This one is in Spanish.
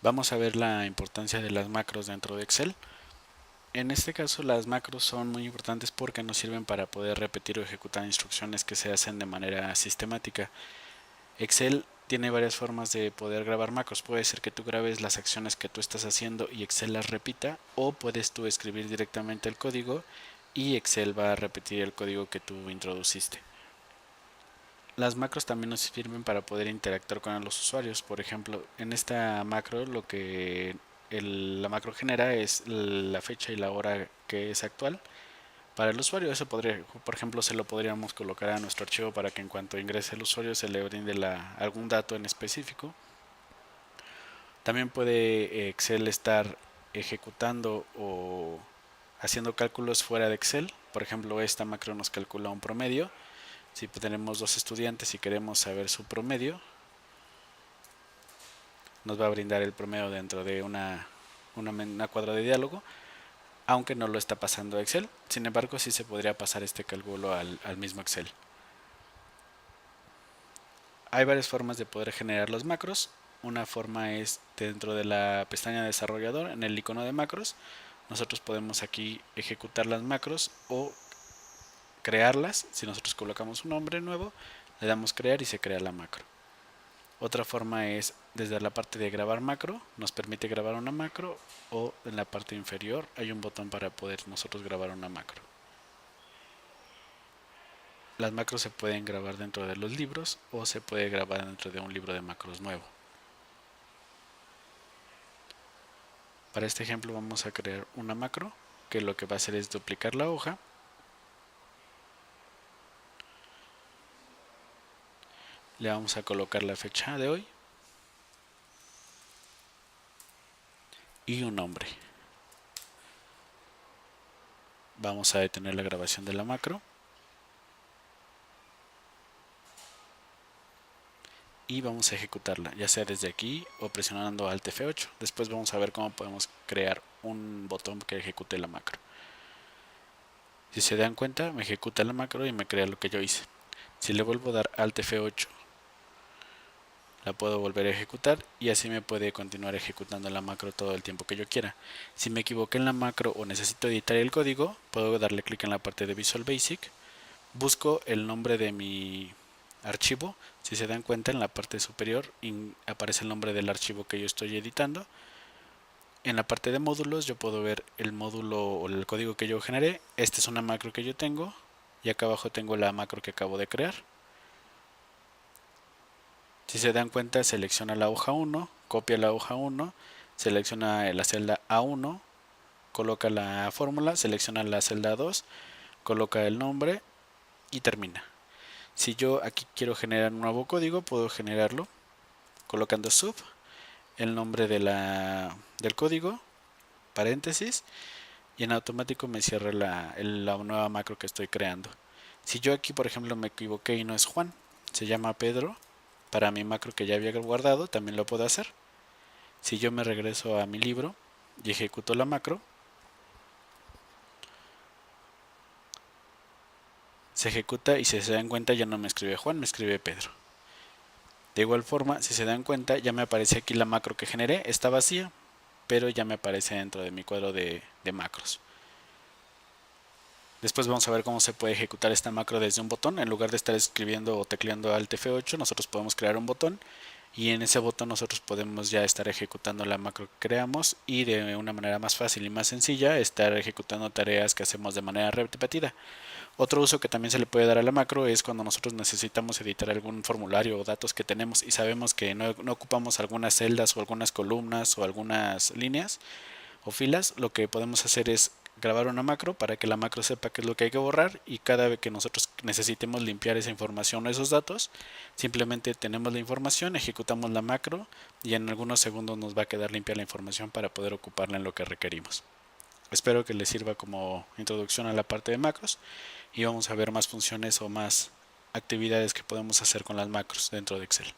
Vamos a ver la importancia de las macros dentro de Excel. En este caso las macros son muy importantes porque nos sirven para poder repetir o ejecutar instrucciones que se hacen de manera sistemática. Excel tiene varias formas de poder grabar macros. Puede ser que tú grabes las acciones que tú estás haciendo y Excel las repita, o puedes tú escribir directamente el código y Excel va a repetir el código que tú introduciste. Las macros también nos sirven para poder interactuar con los usuarios. Por ejemplo, en esta macro lo que la macro genera es la fecha y la hora que es actual para el usuario. Eso podría, por ejemplo, se lo podríamos colocar a nuestro archivo para que en cuanto ingrese el usuario se le brinde algún dato en específico. También puede Excel estar ejecutando o haciendo cálculos fuera de Excel. Por ejemplo, esta macro nos calcula un promedio. Si tenemos dos estudiantes y queremos saber su promedio, nos va a brindar el promedio dentro de una cuadra de diálogo, aunque no lo está pasando a Excel. Sin embargo, sí se podría pasar este cálculo al mismo Excel. Hay varias formas de poder generar los macros. Una forma es dentro de la pestaña desarrollador, en el icono de macros. Nosotros podemos aquí ejecutar las macros o crearlas. Si nosotros colocamos un nombre nuevo, le damos crear y se crea la macro. Otra forma es desde la parte de grabar macro, nos permite grabar una macro, o en la parte inferior hay un botón para poder nosotros grabar una macro. Las macros se pueden grabar dentro de los libros o se puede grabar dentro de un libro de macros nuevo. Para este ejemplo vamos a crear una macro que lo que va a hacer es duplicar la hoja. Le vamos a colocar la fecha de hoy y un nombre. Vamos a detener la grabación de la macro y vamos a ejecutarla, ya sea desde aquí o presionando Alt F8. Después vamos a ver cómo podemos crear un botón que ejecute la macro. Si se dan cuenta, me ejecuta la macro y me crea lo que yo hice. Si le vuelvo a dar Alt F8, la puedo volver a ejecutar y así me puede continuar ejecutando la macro todo el tiempo que yo quiera. Si me equivoqué en la macro o necesito editar el código, puedo darle clic en la parte de Visual Basic, busco el nombre de mi archivo. Si se dan cuenta, en la parte superior aparece el nombre del archivo que yo estoy editando. En la parte de módulos yo puedo ver el módulo o el código que yo generé. Esta es una macro que yo tengo y acá abajo tengo la macro que acabo de crear. Si se dan cuenta, selecciona la hoja 1, copia la hoja 1, selecciona la celda A1, coloca la fórmula, selecciona la celda 2, coloca el nombre y termina. Si yo aquí quiero generar un nuevo código, puedo generarlo colocando sub, el nombre del código, paréntesis, y en automático me cierra la nueva macro que estoy creando. Si yo aquí, por ejemplo, me equivoqué y no es Juan, se llama Pedro, para mi macro que ya había guardado, también lo puedo hacer. Si yo me regreso a mi libro y ejecuto la macro, se ejecuta y si se dan cuenta ya no me escribe Juan, me escribe Pedro. De igual forma, si se dan cuenta, ya me aparece aquí la macro que generé, está vacía, pero ya me aparece dentro de mi cuadro de macros. Después vamos a ver cómo se puede ejecutar esta macro desde un botón. En lugar de estar escribiendo o tecleando Alt F8, nosotros podemos crear un botón y en ese botón nosotros podemos ya estar ejecutando la macro que creamos y de una manera más fácil y más sencilla estar ejecutando tareas que hacemos de manera repetida. Otro uso que también se le puede dar a la macro es cuando nosotros necesitamos editar algún formulario o datos que tenemos y sabemos que no ocupamos algunas celdas o algunas columnas o algunas líneas o filas. Lo que podemos hacer es grabar una macro para que la macro sepa qué es lo que hay que borrar y cada vez que nosotros necesitemos limpiar esa información o esos datos, simplemente tenemos la información, ejecutamos la macro y en algunos segundos nos va a quedar limpia la información para poder ocuparla en lo que requerimos. Espero que les sirva como introducción a la parte de macros y vamos a ver más funciones o más actividades que podemos hacer con las macros dentro de Excel.